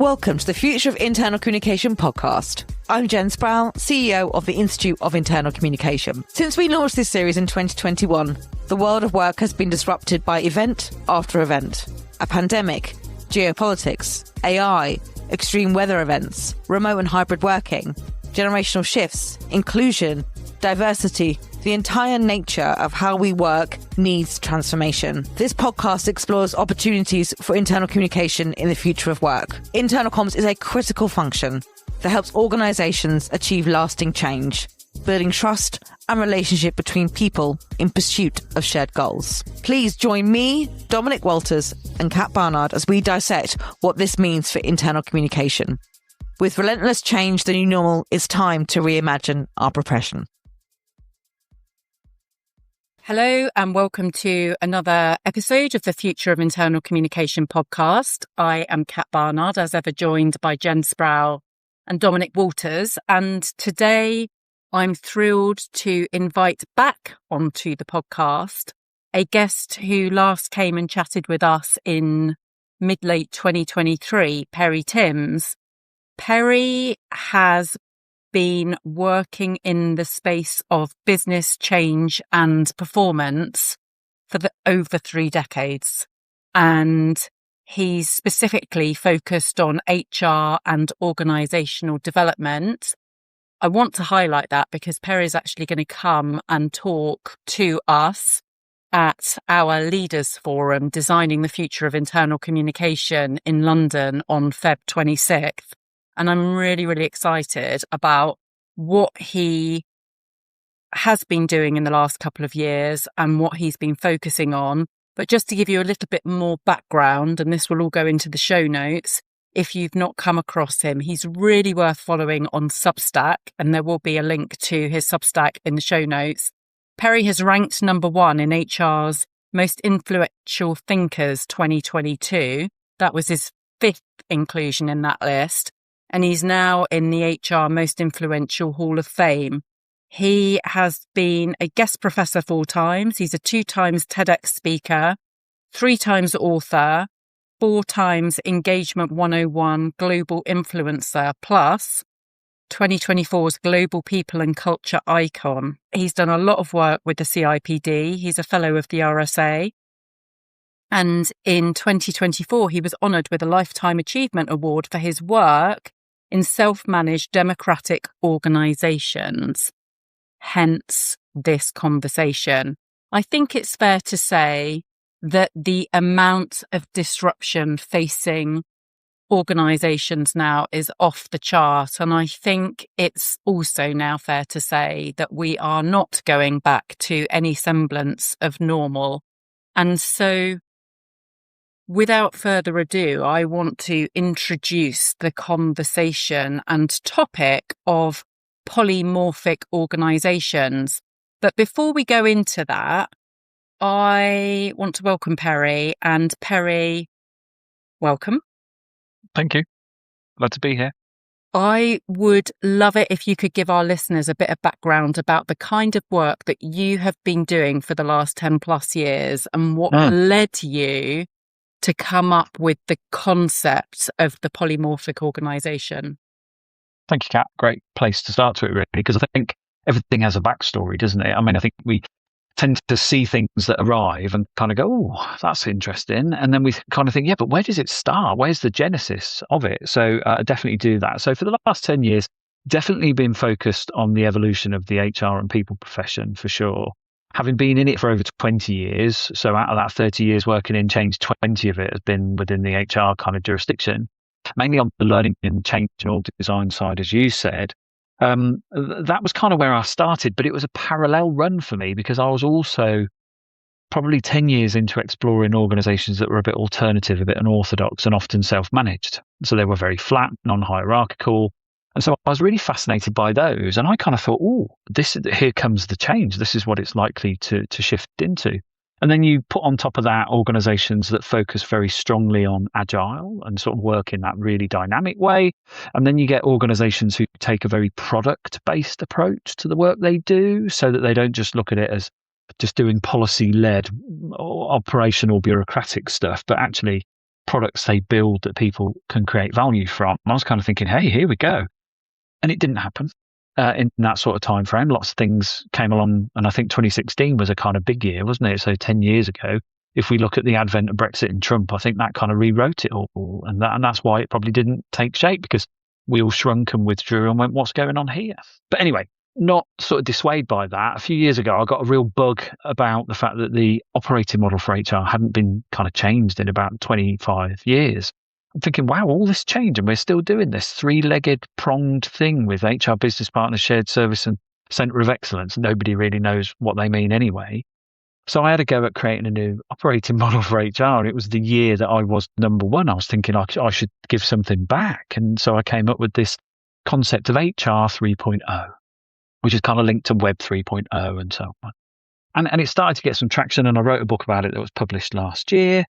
Welcome to the Future of Internal Communication podcast. I'm Jen Sproul, CEO of the Institute of Internal Communication. Since we launched this series in 2021, the world of work has been disrupted by event after event. A pandemic, geopolitics, AI, extreme weather events, remote and hybrid working, generational shifts, inclusion, diversity. The entire nature of how we work needs transformation. This podcast explores opportunities for internal communication in the future of work. Internal comms is a critical function that helps organisations achieve lasting change, building trust and relationship between people in pursuit of shared goals. Please join me, Dominic Walters, and Kat Barnard as we dissect what this means for internal communication. With relentless change the new normal, it's time to reimagine our profession. Hello and welcome to another episode of the Future of Internal Communication podcast. I am Kat Barnard, as ever joined by Jen Sproul and Dominic Walters. And today I'm thrilled to invite back onto the podcast a guest who last came and chatted with us in mid-late 2023, Perry Timms. Perry has been working in the space of business change and performance for over 3 decades. And he's specifically focused on HR and organisational development. I want to highlight that because Perry is actually going to come and talk to us at our Leaders Forum, Designing the Future of Internal Communication in London on Feb 26th. And I'm really, really excited about what he has been doing in the last couple of years and what he's been focusing on. But just to give you a little bit more background, and this will all go into the show notes, if you've not come across him, he's really worth following on Substack, and there will be a link to his Substack in the show notes. Perry has ranked number 1 in HR's Most Influential Thinkers 2022. That was his 5th inclusion in that list. And he's now in the HR Most Influential Hall of Fame. He has been a guest professor 4 times. He's a 2 times TEDx speaker, 3 times author, 4 times Engagement 101 Global Influencer, plus 2024's Global People and Culture Icon. He's done a lot of work with the CIPD. He's a fellow of the RSA. And in 2024, he was honoured with a Lifetime Achievement Award for his work in self-managed democratic organisations. Hence this conversation. I think it's fair to say that the amount of disruption facing organisations now is off the chart. And I think it's also now fair to say that we are not going back to any semblance of normal. And so, without further ado, I want to introduce the conversation and topic of polymorphic organisations. But before we go into that, I want to welcome Perry. And Perry, welcome. Thank you. Glad to be here. I would love it if you could give our listeners a bit of background about the kind of work that you have been doing for the last 10 plus years and what led you to come up with the concept of the polymorphic organisation. Thank you, Kat. Great place to start to it, really, because I think everything has a backstory, doesn't it? I mean, I think we tend to see things that arrive and kind of go, oh, that's interesting. And then we kind of think, yeah, but where does it start? Where's the genesis of it? So definitely do that. So for the last 10 years, definitely been focused on the evolution of the HR and people profession, for sure. Having been in it for over 20 years, so out of that 30 years working in change, 20 of it has been within the HR kind of jurisdiction, mainly on the learning and change and org design side, as you said. That was kind of where I started, but it was a parallel run for me because I was also probably 10 years into exploring organisations that were a bit alternative, a bit unorthodox and often self-managed. So they were very flat, non-hierarchical. And so I was really fascinated by those. And I kind of thought, oh, here comes the change. This is what it's likely to shift into. And then you put on top of that organizations that focus very strongly on agile and sort of work in that really dynamic way. And then you get organizations who take a very product-based approach to the work they do, so that they don't just look at it as just doing policy-led operational bureaucratic stuff, but actually products they build that people can create value from. And I was kind of thinking, hey, here we go. And it didn't happen in that sort of time frame. Lots of things came along, and I think 2016 was a kind of big year, wasn't it? So 10 years ago, if we look at the advent of Brexit and Trump, I think that kind of rewrote it all. And that's why it probably didn't take shape, because we all shrunk and withdrew and went, what's going on here? But anyway, not sort of dissuaded by that. A few years ago, I got a real bug about the fact that the operating model for HR hadn't been kind of changed in about 25 years. I'm thinking, wow, all this change and we're still doing this three-legged pronged thing with HR business partners, shared service and centre of excellence. Nobody really knows what they mean anyway. So I had a go at creating a new operating model for HR. And it was the year that I was number one. I was thinking I should give something back. And so I came up with this concept of HR 3.0, which is kind of linked to Web 3.0 and so on. And it started to get some traction. And I wrote a book about it that was published last year.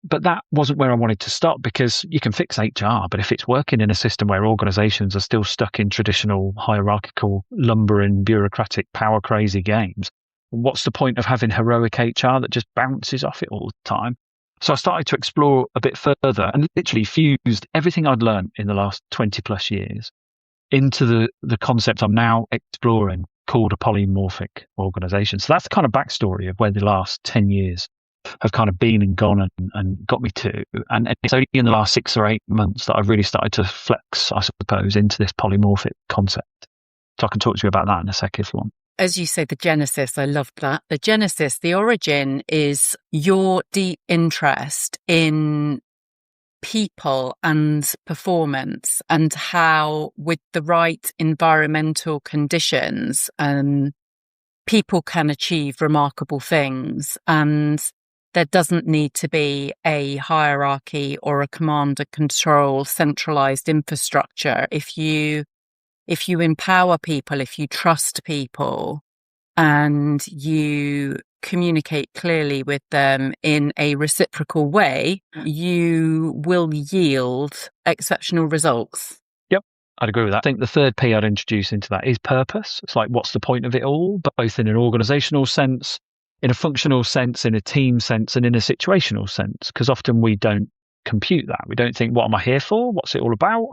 But that wasn't where I wanted to stop, because you can fix HR, but if it's working in a system where organisations are still stuck in traditional hierarchical, lumbering, bureaucratic, power crazy games, what's the point of having heroic HR that just bounces off it all the time? So I started to explore a bit further and literally fused everything I'd learned in the last 20 plus years into the concept I'm now exploring, called a polymorphic organisation. So that's the kind of backstory of where the last 10 years have kind of been and gone and got me to. And it's only in the last 6 or 8 months that I've really started to flex, I suppose, into this polymorphic concept. So I can talk to you about that in a sec if you want. As you say, the genesis, I loved that. The genesis, the origin is your deep interest in people and performance, and how with the right environmental conditions, people can achieve remarkable things. And there doesn't need to be a hierarchy or a command and control centralized infrastructure. If you empower people, if you trust people, and you communicate clearly with them in a reciprocal way, you will yield exceptional results. Yep, I'd agree with that. I think the third P I'd introduce into that is purpose. It's like, what's the point of it all, both in an organisational sense, in a functional sense, in a team sense, and in a situational sense, because often we don't compute that. We don't think, what am I here for? What's it all about?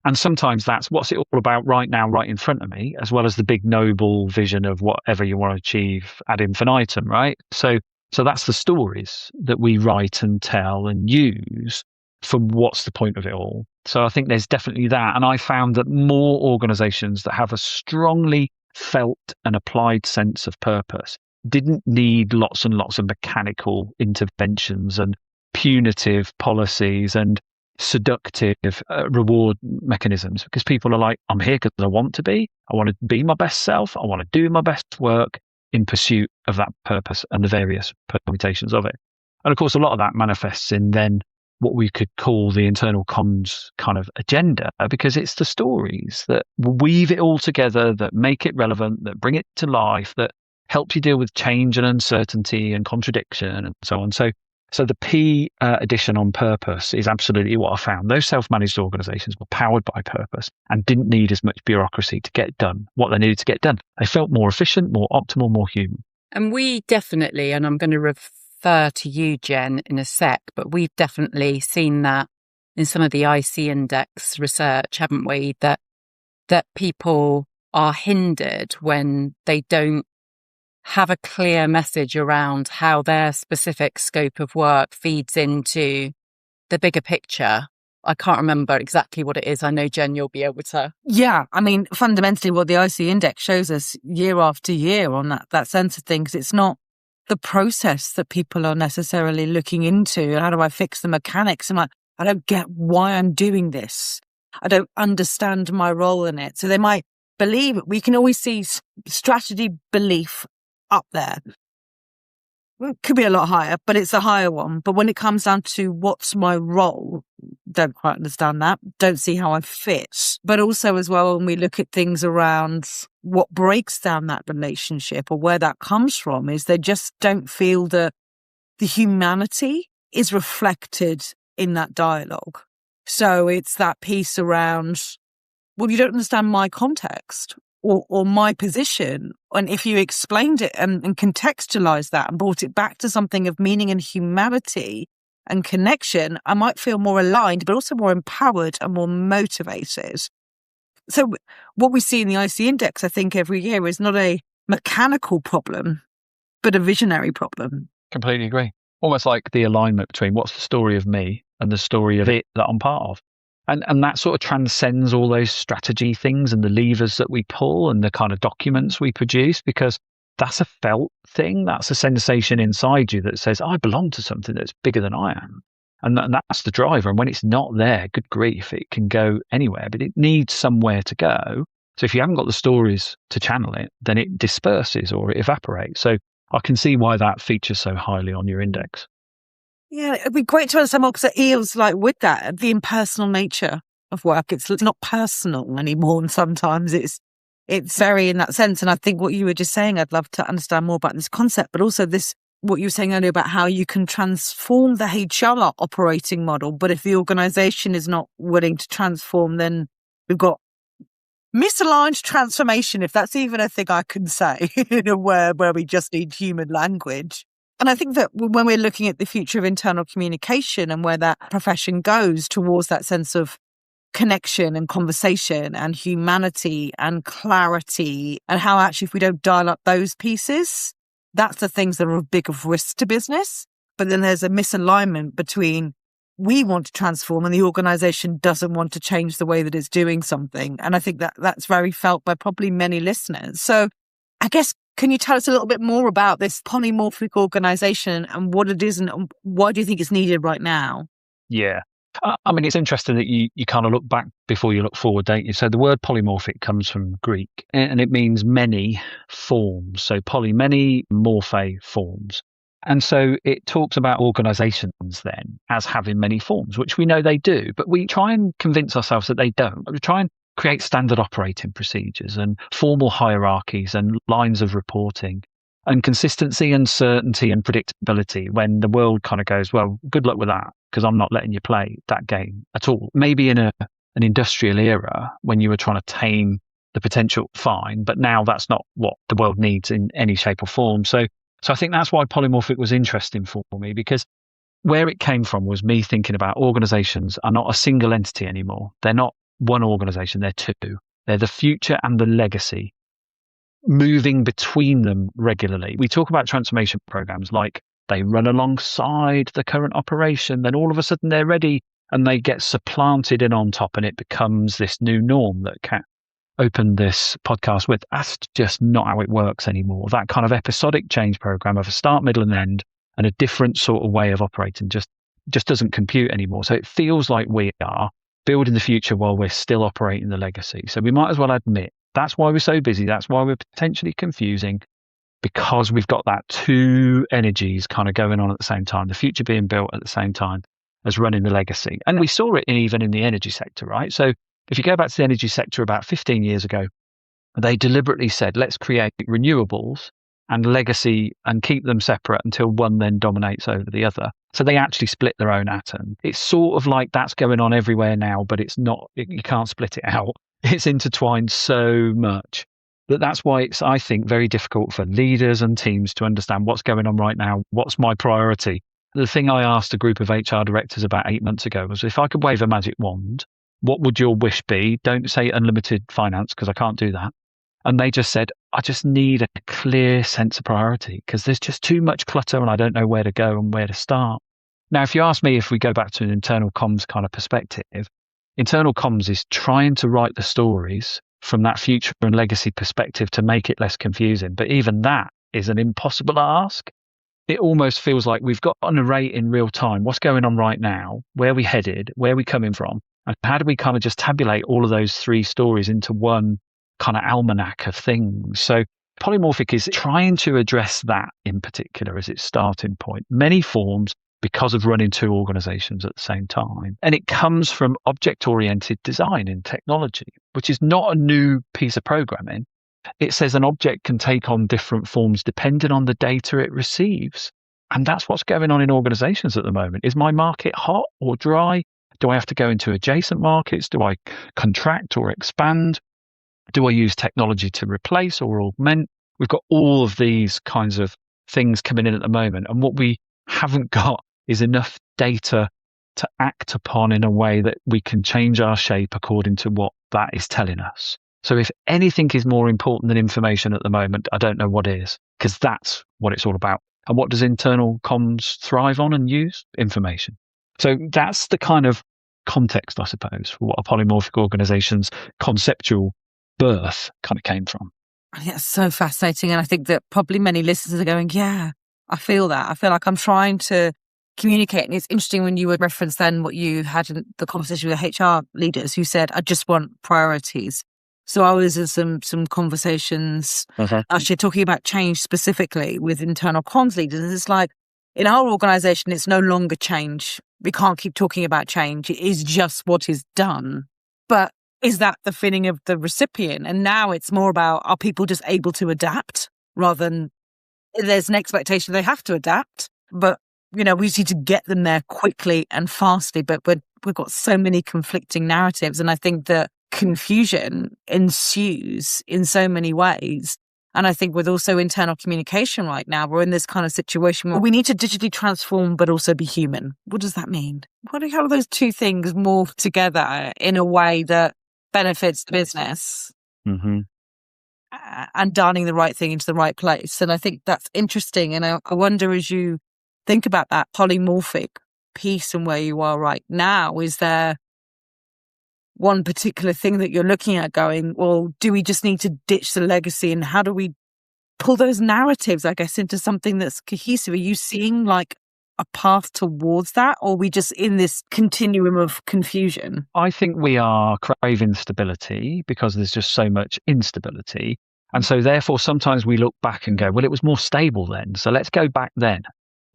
And sometimes that's what's it all about right now, right in front of me, as well as the big noble vision of whatever you want to achieve ad infinitum, right? So that's the stories that we write and tell and use for what's the point of it all. So I think there's definitely that. And I found that more organizations that have a strongly felt and applied sense of purpose didn't need lots and lots of mechanical interventions and punitive policies and seductive reward mechanisms, because people are like, I'm here because I want to be. I want to be my best self. I want to do my best work in pursuit of that purpose and the various permutations of it. And of course, a lot of that manifests in then what we could call the internal comms kind of agenda, because it's the stories that weave it all together, that make it relevant, that bring it to life, that help you deal with change and uncertainty and contradiction and so on. So the P addition on purpose is absolutely what I found. Those self-managed organizations were powered by purpose and didn't need as much bureaucracy to get done what they needed to get done. They felt more efficient, more optimal, more human. And we definitely, and I'm going to refer to you, Jen, in a sec, but we've definitely seen that in some of the IC index research, haven't we? That people are hindered when they don't have a clear message around how their specific scope of work feeds into the bigger picture. I can't remember exactly what it is. I know, Jen, you'll be able to. Yeah, I mean, fundamentally what the IC index shows us year after year on that sense of things, it's not the process that people are necessarily looking into. And how do I fix the mechanics? I'm like, I don't get why I'm doing this. I don't understand my role in it. So they might believe, we can always see strategy belief up there. It could be a lot higher, but it's a higher one. But when it comes down to what's my role, don't quite understand that. Don't see how I fit. But also as well, when we look at things around what breaks down that relationship or where that comes from, is they just don't feel that the humanity is reflected in that dialogue. So it's that piece around, well, you don't understand my context or my position. And if you explained it and contextualized that and brought it back to something of meaning and humanity, and connection, I might feel more aligned, but also more empowered and more motivated. So what we see in the IC index, I think, every year is not a mechanical problem, but a visionary problem. Completely agree. Almost like the alignment between what's the story of me and the story of it that I'm part of. And that sort of transcends all those strategy things and the levers that we pull and the kind of documents we produce, because that's a felt thing. That's a sensation inside you that says, I belong to something that's bigger than I am. And that's the driver. And when it's not there, good grief, it can go anywhere, but it needs somewhere to go. So if you haven't got the stories to channel it, then it disperses or it evaporates. So I can see why that features so highly on your index. Yeah, it'd be great to understand more, because it feels like with that, the impersonal nature of work, it's not personal anymore. And sometimes it's very in that sense. And I think what you were just saying, I'd love to understand more about this concept, but also what you were saying earlier about how you can transform the HR operating model. But if the organization is not willing to transform, then we've got misaligned transformation, if that's even a thing I can say, where we just need human language. And I think that when we're looking at the future of internal communication and where that profession goes towards that sense of connection and conversation and humanity and clarity, and how actually if we don't dial up those pieces, that's the things that are of big of risk to business. But then there's a misalignment between we want to transform and the organization doesn't want to change the way that it's doing something. And I think that that's very felt by probably many listeners. So I guess, can you tell us a little bit more about this polymorphic organization and what it is and why do you think it's needed right now? Yeah. I mean, it's interesting that you kind of look back before you look forward, don't you? So the word polymorphic comes from Greek and it means many forms. So poly, many, morphe, forms. And so it talks about organizations then as having many forms, which we know they do, but we try and convince ourselves that they don't. We try and create standard operating procedures and formal hierarchies and lines of reporting and consistency and certainty and predictability when the world kind of goes, well, good luck with that, because I'm not letting you play that game at all. Maybe in an industrial era when you were trying to tame the potential, fine, but now that's not what the world needs in any shape or form. So I think that's why polymorphic was interesting for me, because where it came from was me thinking about organizations are not a single entity anymore. They're not one organization, they're two. They're the future and the legacy, moving between them regularly. We talk about transformation programs like they run alongside the current operation, then all of a sudden they're ready and they get supplanted in on top and it becomes this new norm that Kat opened this podcast with. That's just not how it works anymore. That kind of episodic change program of a start, middle and end and a different sort of way of operating just doesn't compute anymore. So it feels like we are building the future while we're still operating the legacy. So we might as well admit that's why we're so busy. That's why we're potentially confusing, because we've got that two energies kind of going on at the same time, the future being built at the same time as running the legacy. And we saw it even in the energy sector, right? So if you go back to the energy sector about 15 years ago, they deliberately said, let's create renewables and legacy and keep them separate until one then dominates over the other. So they actually split their own atom. It's sort of like that's going on everywhere now, but it's not, you can't split it out. It's intertwined so much that's why it's, I think, very difficult for leaders and teams to understand what's going on right now. What's my priority? The thing I asked a group of HR directors about 8 months ago was, if I could wave a magic wand, what would your wish be? Don't say unlimited finance, because I can't do that. And they just said, I just need a clear sense of priority, because there's just too much clutter and I don't know where to go and where to start. Now, if you ask me, if we go back to an internal comms kind of perspective, internal comms is trying to write the stories from that future and legacy perspective to make it less confusing. But even that is an impossible ask. It almost feels like we've got to narrate in real time what's going on right now, where we headed, where we coming from, and how do we kind of just tabulate all of those three stories into one kind of almanac of things. So polymorphic is trying to address that in particular as its starting point. Many forms because of running two organizations at the same time. And it comes from object-oriented design in technology, which is not a new piece of programming. It says an object can take on different forms depending on the data it receives. And that's what's going on in organizations at the moment. Is my market hot or dry? Do I have to go into adjacent markets? Do I contract or expand? Do I use technology to replace or augment? We've got all of these kinds of things coming in at the moment. And what we haven't got is enough data to act upon in a way that we can change our shape according to what that is telling us. So if anything is more important than information at the moment, I don't know what is, because that's what it's all about. And what does internal comms thrive on and use? Information. So that's the kind of context, I suppose, for what a polymorphic organisation's conceptual birth kind of came from. Yeah, it's so fascinating. And I think that probably many listeners are going, yeah, I feel that. I feel like I'm trying to communicate. And it's interesting when you would reference then what you had in the conversation with the HR leaders who said, I just want priorities. So I was in some conversations actually talking about change specifically with internal comms leaders. And it's like, in our organisation, it's no longer change. We can't keep talking about change. It is just what is done. But is that the feeling of the recipient? And now it's more about, are people just able to adapt rather than there's an expectation they have to adapt. But, we just need to get them there quickly and fastly. But we've got so many conflicting narratives. And I think that confusion ensues in so many ways. And I think with also internal communication right now, we're in this kind of situation where we need to digitally transform, but also be human. What does that mean? How do those two things morph together in a way that benefits the business and darning the right thing into the right place? And I think that's interesting. And I wonder, as you think about that polymorphic piece and where you are right now, is there one particular thing that you're looking at going, well, do we just need to ditch the legacy, and how do we pull those narratives, I guess, into something that's cohesive? Are you seeing like a path towards that, or are we just in this continuum of confusion? I think we are craving stability because there's just so much instability. And so therefore, sometimes we look back and go, well, it was more stable then, so let's go back then.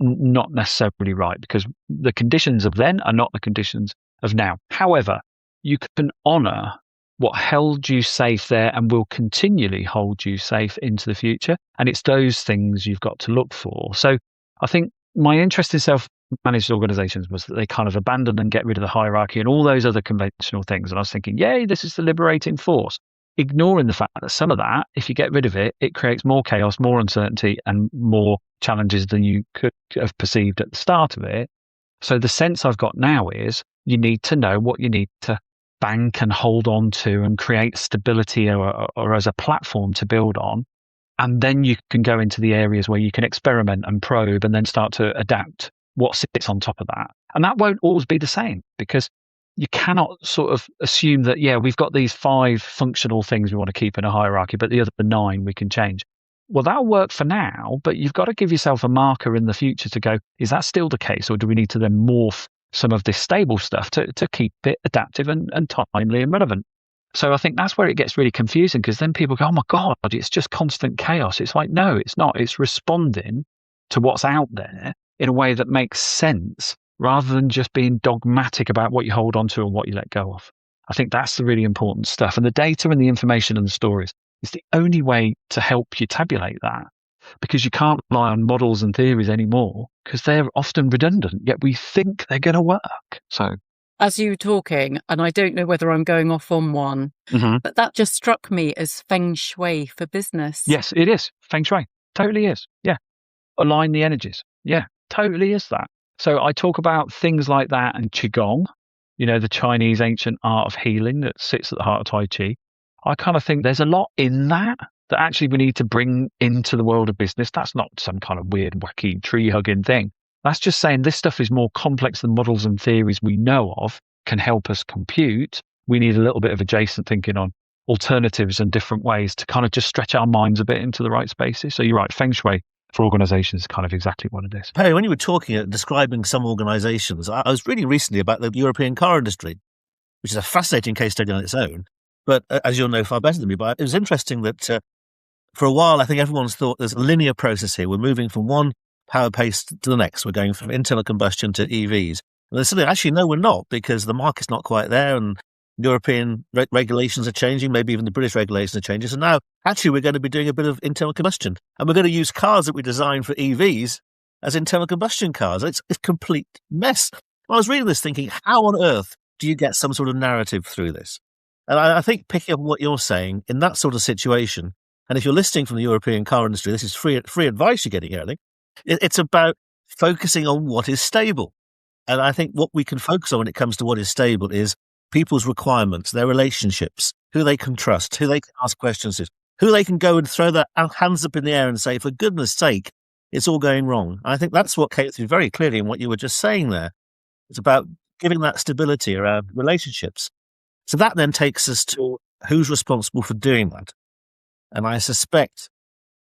Not necessarily right, because the conditions of then are not the conditions of now. However, you can honour what held you safe there and will continually hold you safe into the future. And it's those things you've got to look for. So I think my interest in self-managed organisations was that they kind of abandon and get rid of the hierarchy and all those other conventional things. And I was thinking, yay, this is the liberating force. Ignoring the fact that some of that, if you get rid of it, it creates more chaos, more uncertainty and more challenges than you could have perceived at the start of it. So the sense I've got now is you need to know what you need to bank and hold on to and create stability or as a platform to build on. And then you can go into the areas where you can experiment and probe and then start to adapt what sits on top of that. And that won't always be the same, because you cannot sort of assume that, yeah, we've got these 5 functional things we want to keep in a hierarchy, but the other 9 we can change. Well, that'll work for now, but you've got to give yourself a marker in the future to go, is that still the case? Or do we need to then morph some of this stable stuff to keep it adaptive and timely and relevant? So I think that's where it gets really confusing, because then people go, oh my God, it's just constant chaos. It's like, no, it's not. It's responding to what's out there in a way that makes sense rather than just being dogmatic about what you hold on to and what you let go of. I think that's the really important stuff. And the data and the information and the stories is the only way to help you tabulate that, because you can't rely on models and theories anymore because they're often redundant, yet we think they're going to work. So as you were talking, and I don't know whether I'm going off on one, but that just struck me as feng shui for business. Yes, it is. Feng shui. Totally is. Yeah. Align the energies. Yeah, totally is that. So I talk about things like that and Qigong, the Chinese ancient art of healing that sits at the heart of Tai Chi. I kind of think there's a lot in that actually we need to bring into the world of business. That's not some kind of weird, wacky, tree-hugging thing. That's just saying this stuff is more complex than models and theories we know of can help us compute. We need a little bit of adjacent thinking on alternatives and different ways to kind of just stretch our minds a bit into the right spaces. So you're right, feng shui for organizations is kind of exactly what it is. Perry, when you were talking, describing some organizations, I was reading recently about the European car industry, which is a fascinating case study on its own. But as you'll know far better than me, but it was interesting that for a while, I think everyone's thought there's a linear process here. We're moving from one power pace to the next. We're going from internal combustion to EVs. And they're saying, actually, no, we're not, because the market's not quite there and European regulations are changing. Maybe even the British regulations are changing. So now, actually, we're going to be doing a bit of internal combustion. And we're going to use cars that we designed for EVs as internal combustion cars. It's a complete mess. I was reading this thinking, how on earth do you get some sort of narrative through this? And I think picking up what you're saying in that sort of situation, and if you're listening from the European car industry, this is free advice you're getting here, I think. It's about focusing on what is stable. And I think what we can focus on when it comes to what is stable is people's requirements, their relationships, who they can trust, who they can ask questions to, who they can go and throw their hands up in the air and say, for goodness sake, it's all going wrong. I think that's what came through very clearly in what you were just saying there. It's about giving that stability around relationships. So that then takes us to who's responsible for doing that. And I suspect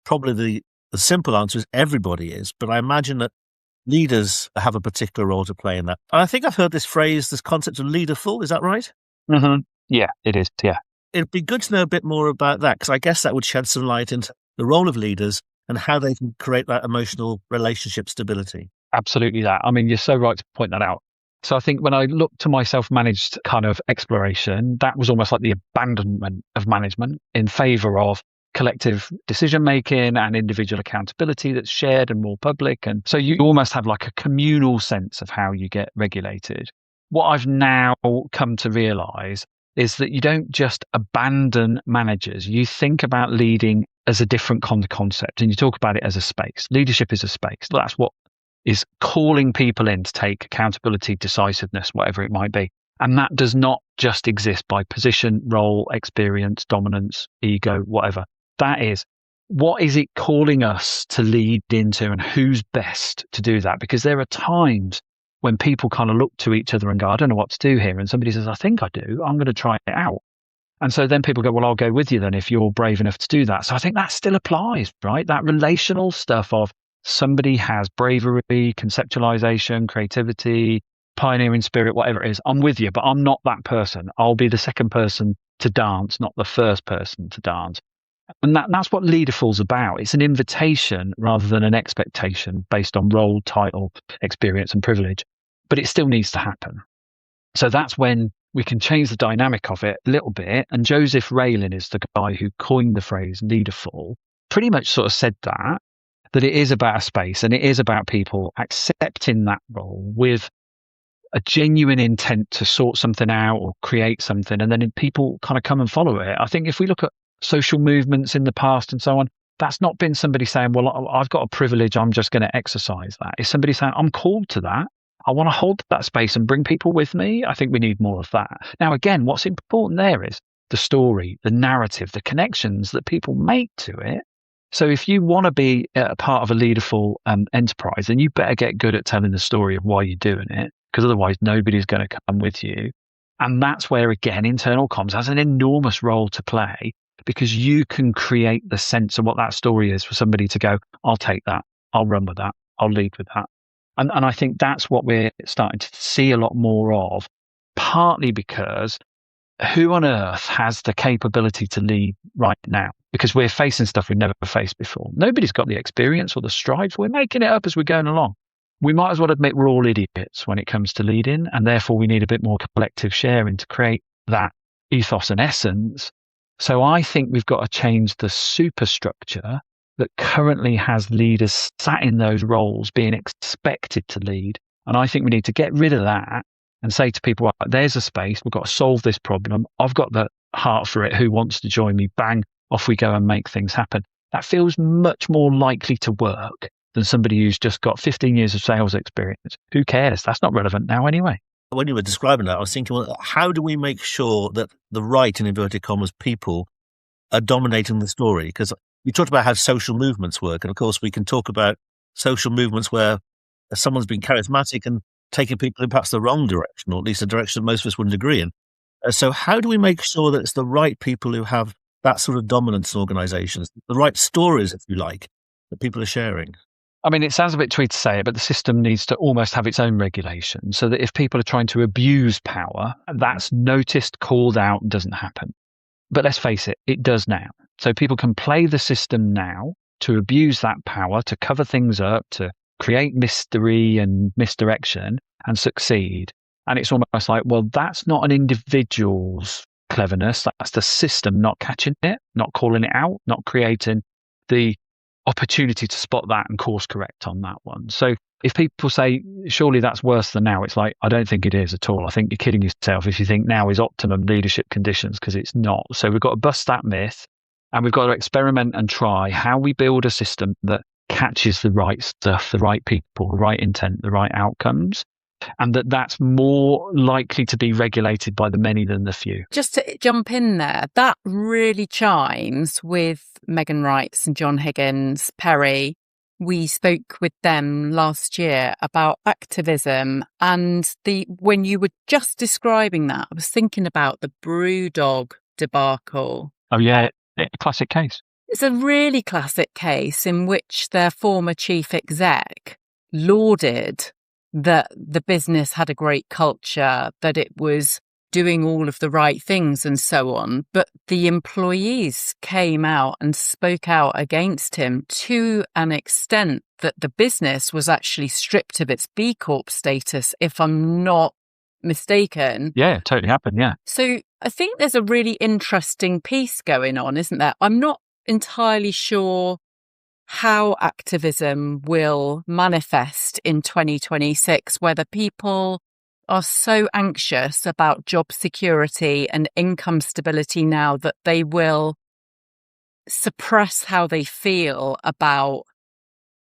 probably the simple answer is everybody is, but I imagine that leaders have a particular role to play in that. And I think I've heard this phrase, this concept of leaderful. Is that right? Mm-hmm. Yeah, it is. Yeah. It'd be good to know a bit more about that, because I guess that would shed some light into the role of leaders and how they can create that emotional relationship stability. Absolutely that. I mean, you're so right to point that out. So I think when I look to my self-managed kind of exploration, that was almost like the abandonment of management in favor of collective decision-making and individual accountability that's shared and more public. And so you almost have like a communal sense of how you get regulated. What I've now come to realize is that you don't just abandon managers. You think about leading as a different kind of concept, and you talk about it as a space. Leadership is a space. That's what is calling people in to take accountability, decisiveness, whatever it might be. And that does not just exist by position, role, experience, dominance, ego, whatever. That is, what is it calling us to lead into, and who's best to do that? Because there are times when people kind of look to each other and go, I don't know what to do here. And somebody says, I think I do. I'm going to try it out. And so then people go, well, I'll go with you then if you're brave enough to do that. So I think that still applies, right? That relational stuff of somebody has bravery, conceptualization, creativity, pioneering spirit, whatever it is. I'm with you, but I'm not that person. I'll be the second person to dance, not the first person to dance. And that's what leaderful's about. It's an invitation rather than an expectation based on role, title, experience, and privilege. But it still needs to happen. So that's when we can change the dynamic of it a little bit. And Joseph Raylin is the guy who coined the phrase leaderful, pretty much sort of said that it is about a space and it is about people accepting that role with a genuine intent to sort something out or create something. And then people kind of come and follow it. I think if we look at social movements in the past and so on, that's not been somebody saying, well, I've got a privilege, I'm just going to exercise that. It's somebody saying, I'm called to that. I want to hold that space and bring people with me. I think we need more of that. Now, again, what's important there is the story, the narrative, the connections that people make to it. So if you want to be a part of a leaderful enterprise, then you better get good at telling the story of why you're doing it, because otherwise nobody's going to come with you. And that's where, again, internal comms has an enormous role to play, because you can create the sense of what that story is for somebody to go, I'll take that, I'll run with that, I'll lead with that. And I think that's what we're starting to see a lot more of, partly because who on earth has the capability to lead right now? Because we're facing stuff we've never faced before. Nobody's got the experience or the strides. We're making it up as we're going along. We might as well admit we're all idiots when it comes to leading, and therefore we need a bit more collective sharing to create that ethos and essence. So I think we've got to change the superstructure that currently has leaders sat in those roles being expected to lead. And I think we need to get rid of that and say to people, right, there's a space, we've got to solve this problem. I've got the heart for it. Who wants to join me? Bang, off we go and make things happen. That feels much more likely to work than somebody who's just got 15 years of sales experience. Who cares? That's not relevant now anyway. When you were describing that, I was thinking, well, how do we make sure that the right, in inverted commas, people are dominating the story? Because you talked about how social movements work. And of course, we can talk about social movements where someone's been charismatic and taking people in perhaps the wrong direction, or at least a direction most of us wouldn't agree in. So how do we make sure that it's the right people who have that sort of dominance in organizations, the right stories, if you like, that people are sharing? I mean, it sounds a bit twee to say it, but the system needs to almost have its own regulation so that if people are trying to abuse power, that's noticed, called out, and doesn't happen. But let's face it, it does now. So people can play the system now to abuse that power, to cover things up, to create mystery and misdirection and succeed. And it's almost like, well, that's not an individual's cleverness. That's the system not catching it, not calling it out, not creating the opportunity to spot that and course correct on that one. So if people say, surely that's worse than now, it's like, I don't think it is at all. I think you're kidding yourself if you think now is optimum leadership conditions, because it's not. So we've got to bust that myth, and we've got to experiment and try how we build a system that catches the right stuff, the right people, the right intent, the right outcomes, and that's more likely to be regulated by the many than the few. Just to jump in there, that really chimes with Megan Wrights and John Higgins Perry. We spoke with them last year about activism, and when you were just describing that, I was thinking about the Brewdog debacle. Oh yeah, classic case. It's a really classic case in which their former chief exec lauded that the business had a great culture, that it was doing all of the right things and so on. But the employees came out and spoke out against him to an extent that the business was actually stripped of its B Corp status, if I'm not mistaken. Yeah, it totally happened, yeah. So I think there's a really interesting piece going on, isn't there? I'm not entirely sure how activism will manifest in 2026, whether people are so anxious about job security and income stability now that they will suppress how they feel about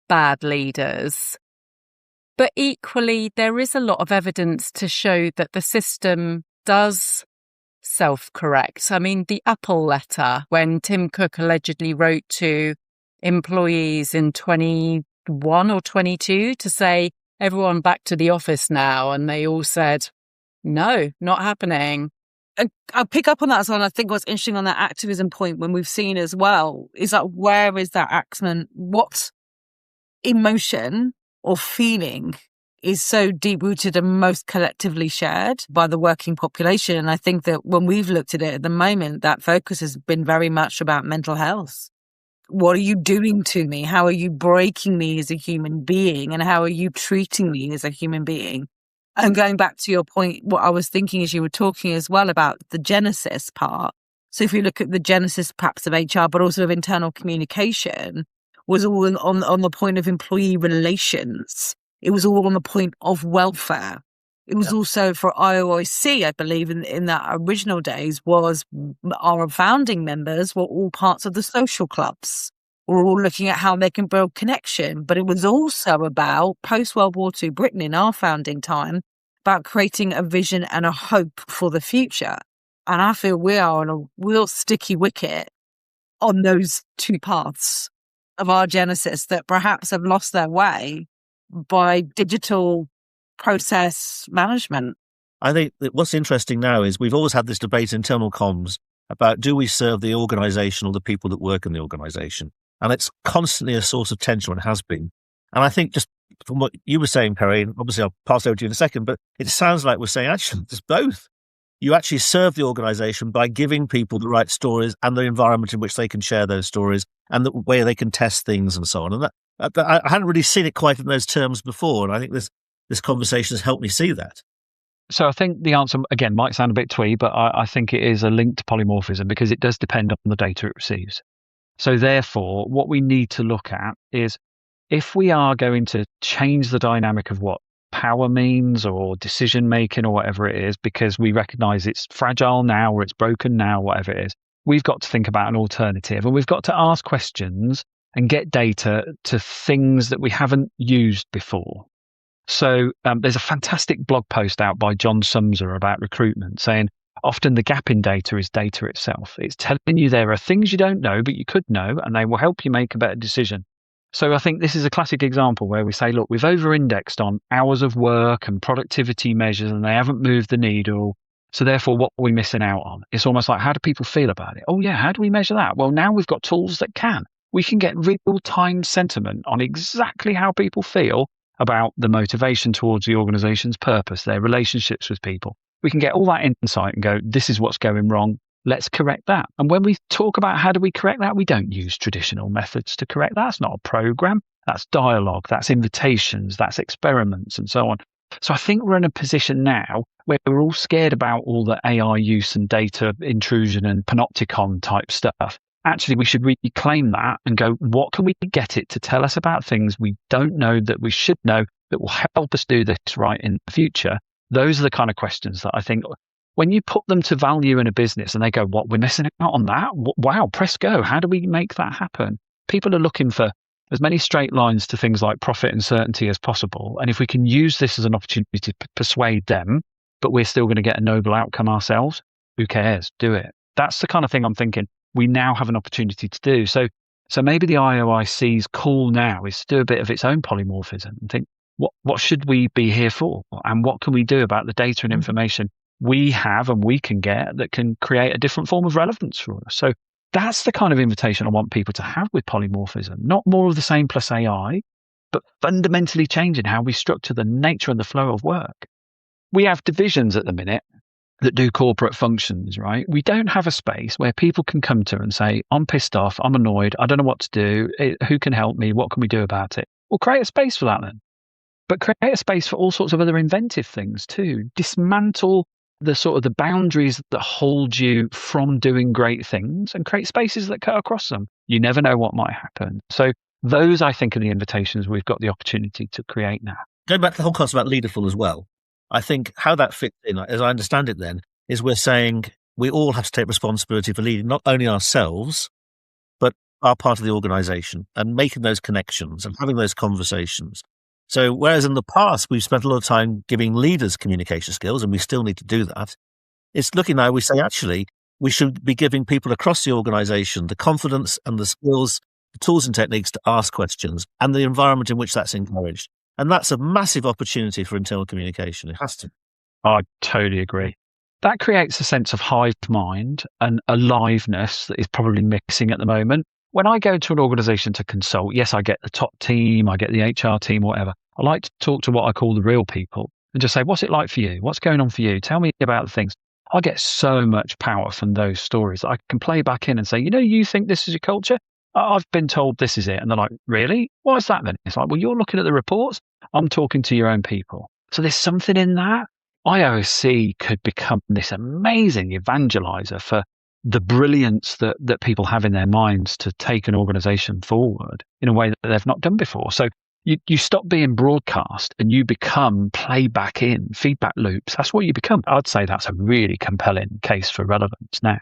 bad leaders. But equally, there is a lot of evidence to show that the system does self-correct. I mean, the Apple letter, when Tim Cook allegedly wrote to employees in 21 or 22 to say, everyone back to the office now. And they all said, no, not happening. And I'll pick up on that as well. And I think what's interesting on that activism point, when we've seen as well, is that where is that accident? What emotion or feeling is so deep-rooted and most collectively shared by the working population? And I think that when we've looked at it at the moment, that focus has been very much about mental health. What are you doing to me? How are you breaking me as a human being? And how are you treating me as a human being? And going back to your point, what I was thinking as you were talking as well about the genesis part. So if you look at the genesis perhaps of HR, but also of internal communication, was all on the point of employee relations. It was all on the point of welfare. It was also for IOIC, I believe, in that original days, was our founding members were all parts of the social clubs. We're all looking at how they can build connection. But it was also about, post-World War II Britain in our founding time, about creating a vision and a hope for the future. And I feel we are on a real sticky wicket on those two paths of our genesis that perhaps have lost their way by digital process management. I think that what's interesting now is we've always had this debate in internal comms about, do we serve the organisation or the people that work in the organisation? And it's constantly a source of tension, and has been. And I think just from what you were saying, Perry, and obviously I'll pass over to you in a second, but it sounds like we're saying actually there's both. You actually serve the organisation by giving people the right stories and the environment in which they can share those stories and the way they can test things and so on. And that I hadn't really seen it quite in those terms before. And I think this conversation has helped me see that. So I think the answer, again, might sound a bit twee, but I think it is a link to polymorphism because it does depend on the data it receives. So therefore, what we need to look at is if we are going to change the dynamic of what power means or decision making or whatever it is, because we recognize it's fragile now or it's broken now, whatever it is, we've got to think about an alternative, and we've got to ask questions and get data to things that we haven't used before. So there's a fantastic blog post out by John Sumser about recruitment saying often the gap in data is data itself. It's telling you there are things you don't know, but you could know, and they will help you make a better decision. So I think this is a classic example where we say, look, we've over-indexed on hours of work and productivity measures, and they haven't moved the needle. So therefore, what are we missing out on? It's almost like, how do people feel about it? Oh yeah, how do we measure that? Well, now we've got tools that can. We can get real-time sentiment on exactly how people feel about the motivation towards the organization's purpose, their relationships with people. We can get all that insight and go, this is what's going wrong. Let's correct that. And when we talk about how do we correct that, we don't use traditional methods to correct that. That's not a program. That's dialogue. That's invitations. That's experiments and so on. So I think we're in a position now where we're all scared about all the AI use and data intrusion and panopticon type stuff. Actually, we should reclaim that and go, what can we get it to tell us about things we don't know that we should know that will help us do this right in the future? Those are the kind of questions that I think when you put them to value in a business and they go, what, we're missing out on that? Wow, press go. How do we make that happen? People are looking for as many straight lines to things like profit and certainty as possible. And if we can use this as an opportunity to persuade them, but we're still going to get a noble outcome ourselves, who cares? Do it. That's the kind of thing I'm thinking we now have an opportunity to do. So maybe the IOIC's call now is to do a bit of its own polymorphism and think, what should we be here for? And what can we do about the data and information we have and we can get that can create a different form of relevance for us? So that's the kind of invitation I want people to have with polymorphism. Not more of the same plus AI, but fundamentally changing how we structure the nature and the flow of work. We have divisions at the minute that do corporate functions, right? We don't have a space where people can come to and say, I'm pissed off, I'm annoyed, I don't know what to do, who can help me, what can we do about it? Well, create a space for that then. But create a space for all sorts of other inventive things too. Dismantle the sort of the boundaries that hold you from doing great things and create spaces that cut across them. You never know what might happen. So those, I think, are the invitations we've got the opportunity to create now. Going back to the whole concept about leaderful as well, I think how that fits in, as I understand it then, is we're saying we all have to take responsibility for leading not only ourselves, but our part of the organisation and making those connections and having those conversations. So whereas in the past, we've spent a lot of time giving leaders communication skills, and we still need to do that, it's looking now, we say, actually, we should be giving people across the organisation the confidence and the skills, the tools and techniques to ask questions and the environment in which that's encouraged. And that's a massive opportunity for internal communication. It has to. I totally agree. That creates a sense of hive mind and aliveness that is probably missing at the moment. When I go to an organisation to consult, yes, I get the top team, I get the HR team, whatever. I like to talk to what I call the real people and just say, what's it like for you? What's going on for you? Tell me about the things. I get so much power from those stories that I can play back in and say, you think this is your culture? I've been told this is it. And they're like, really? Why is that then? It's like, well, you're looking at the reports. I'm talking to your own people. So there's something in that. IOC could become this amazing evangelizer for the brilliance that people have in their minds to take an organization forward in a way that they've not done before. So you stop being broadcast and you become playback in feedback loops. That's what you become. I'd say that's a really compelling case for relevance now.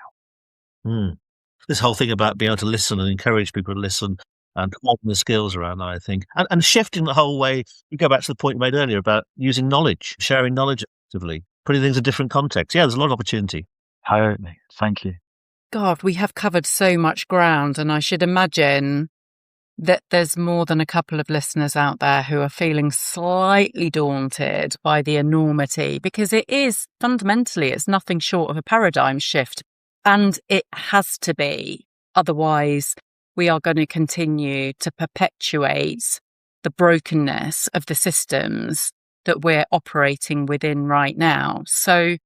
This whole thing about being able to listen and encourage people to listen and having the skills around that, I think, and shifting the whole way. You go back to the point you made earlier about using knowledge, sharing knowledge actively, putting things in different contexts. Yeah, there's a lot of opportunity. Totally. Thank you. God, we have covered so much ground, and I should imagine that there's more than a couple of listeners out there who are feeling slightly daunted by the enormity, because it is fundamentally, it's nothing short of a paradigm shift, and it has to be. Otherwise, we are going to continue to perpetuate the brokenness of the systems that we're operating within right now. So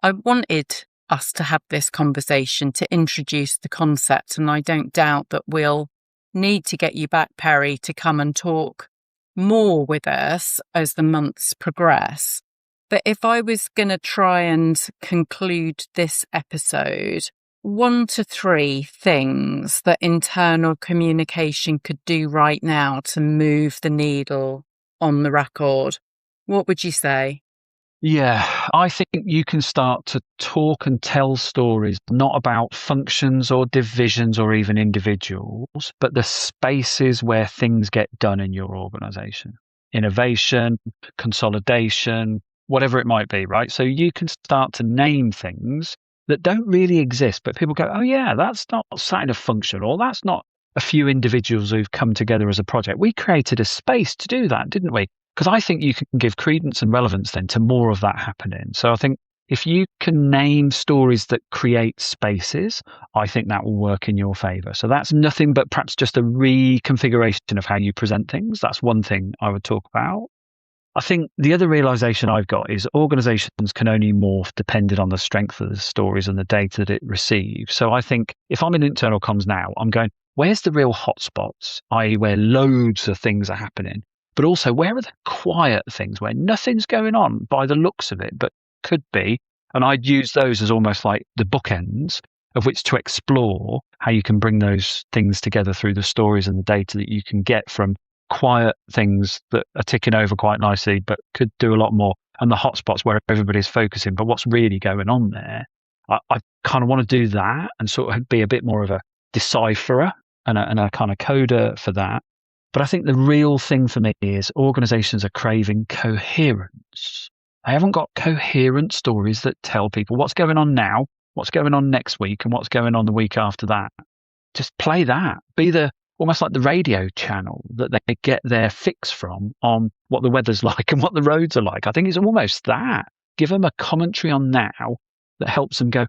I wanted us to have this conversation to introduce the concept, and I don't doubt that we'll need to get you back, Perry, to come and talk more with us as the months progress. But if I was going to try and conclude this episode, 1 to 3 things that internal communication could do right now to move the needle on the record, what would you say? Yeah, I think you can start to talk and tell stories, not about functions or divisions or even individuals, but the spaces where things get done in your organization. Innovation, consolidation, whatever it might be, right? So you can start to name things that don't really exist, but people go, oh yeah, that's not sat in a function, or that's not a few individuals who've come together as a project. We created a space to do that, didn't we? Because I think you can give credence and relevance then to more of that happening. So I think if you can name stories that create spaces, I think that will work in your favour. So that's nothing but perhaps just a reconfiguration of how you present things. That's one thing I would talk about. I think the other realization I've got is organizations can only morph depending on the strength of the stories and the data that it receives. So I think if I'm in internal comms now, I'm going, where's the real hotspots, i.e. where loads of things are happening? But also, where are the quiet things where nothing's going on by the looks of it, but could be? And I'd use those as almost like the bookends of which to explore how you can bring those things together through the stories and the data that you can get from quiet things that are ticking over quite nicely, but could do a lot more. And the hotspots where everybody's focusing, but what's really going on there? I kind of want to do that and sort of be a bit more of a decipherer and a kind of coder for that. But I think the real thing for me is organisations are craving coherence. They haven't got coherent stories that tell people what's going on now, what's going on next week, and what's going on the week after that. Just play that. Be almost like the radio channel that they get their fix from on what the weather's like and what the roads are like. I think it's almost that. Give them a commentary on now that helps them go,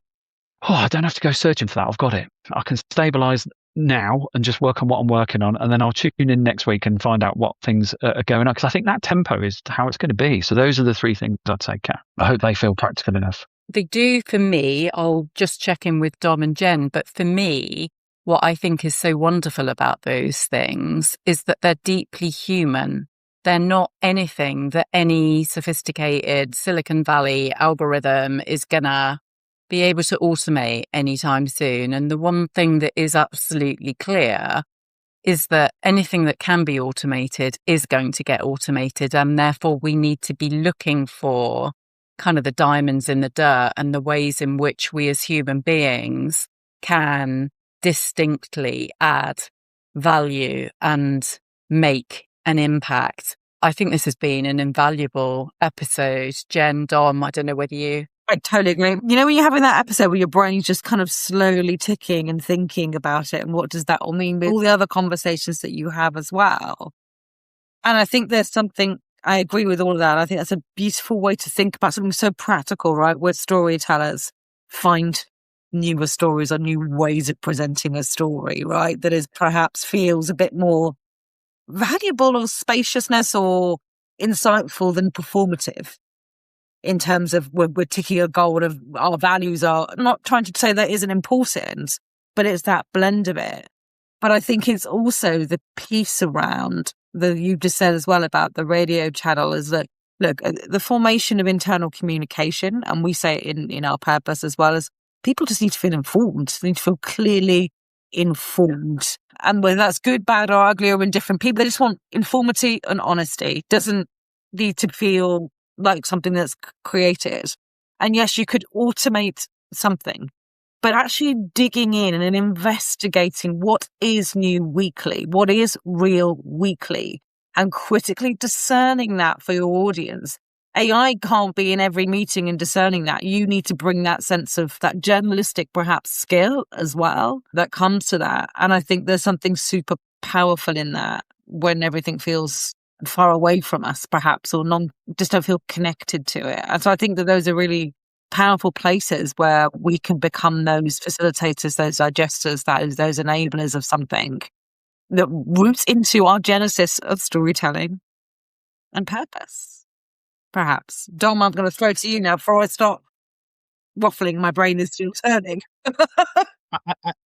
oh, I don't have to go searching for that. I've got it. I can stabilise now and just work on what I'm working on. And then I'll tune in next week and find out what things are going on. Because I think that tempo is how it's going to be. So those are the three things I'd say, Kat. I hope they feel practical enough. They do for me. I'll just check in with Dom and Jen. But for me, what I think is so wonderful about those things is that they're deeply human. They're not anything that any sophisticated Silicon Valley algorithm is going to be able to automate anytime soon. And the one thing that is absolutely clear is that anything that can be automated is going to get automated. And therefore, we need to be looking for kind of the diamonds in the dirt and the ways in which we as human beings can distinctly add value and make an impact. I think this has been an invaluable episode. Jen, Dom, I don't know whether you... I totally agree. You know, when you're having that episode where your brain's just kind of slowly ticking and thinking about it and what does that all mean with all the other conversations that you have as well. And I think there's something, I agree with all of that. I think that's a beautiful way to think about something so practical, right? Where storytellers find newer stories or new ways of presenting a story, right? That is perhaps feels a bit more valuable or spaciousness or insightful than performative. In terms of we're ticking a goal of our values are, I'm not trying to say that isn't important, but it's that blend of it. But I think it's also the piece around that you just said as well about the radio channel is that, look, the formation of internal communication, and we say it in our purpose as well, as people just need to feel informed. They need to feel clearly informed. And whether that's good, bad or ugly or indifferent, people, they just want informity and honesty. Doesn't need to feel like something that's created. And yes, you could automate something, but actually digging in and investigating what is new weekly, what is real weekly, and critically discerning that for your audience. AI can't be in every meeting and discerning that. You need to bring that sense of that journalistic, perhaps, skill as well that comes to that. And I think there's something super powerful in that when everything feels far away from us, perhaps, or just don't feel connected to it. And so I think that those are really powerful places where we can become those facilitators, those digesters, those enablers of something that roots into our genesis of storytelling and purpose. Perhaps. Dom, I'm going to throw to you now before I start waffling. My brain is still turning.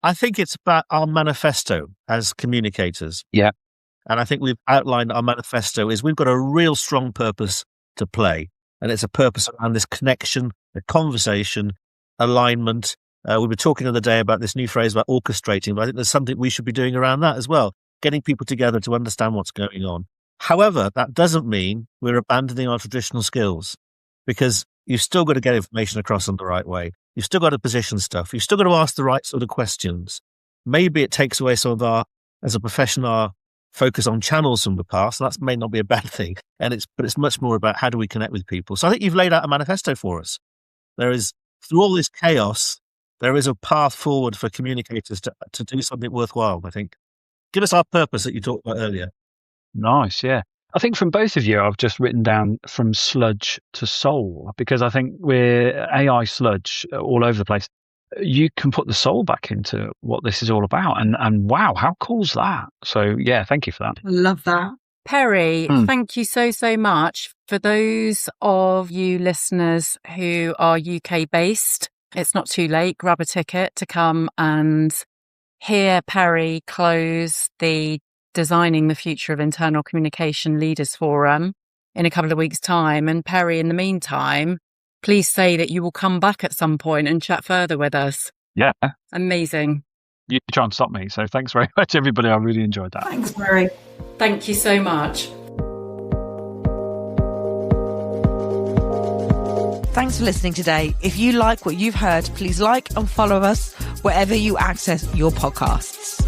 I think it's about our manifesto as communicators. Yeah. And I think we've outlined our manifesto is we've got a real strong purpose to play. And it's a purpose around this connection, the conversation, alignment. We were talking the other day about this new phrase about orchestrating, but I think there's something we should be doing around that as well, getting people together to understand what's going on. However, that doesn't mean we're abandoning our traditional skills, because you've still got to get information across in the right way. You've still got to position stuff. You've still got to ask the right sort of questions. Maybe it takes away some of our, as a profession, our focus on channels from the past. That may not be a bad thing. But it's much more about how do we connect with people. So I think you've laid out a manifesto for us. There is, through all this chaos, there is a path forward for communicators to do something worthwhile, I think. Give us our purpose that you talked about earlier. Nice, yeah. I think from both of you, I've just written down from sludge to soul, because I think we're AI sludge all over the place. You can put the soul back into what this is all about. And wow, how cool's that? So yeah, thank you for that. Love that. Perry, thank you so much. For those of you listeners who are UK based, it's not too late. Grab a ticket to come and hear Perry close the Designing the Future of Internal Communication Leaders Forum in a couple of weeks' time. And Perry, in the meantime, please say that you will come back at some point and chat further with us. Yeah. Amazing. You try and stop me. So thanks very much, everybody. I really enjoyed that. Thanks, Perry. Thank you so much. Thanks for listening today. If you like what you've heard, please like and follow us wherever you access your podcasts.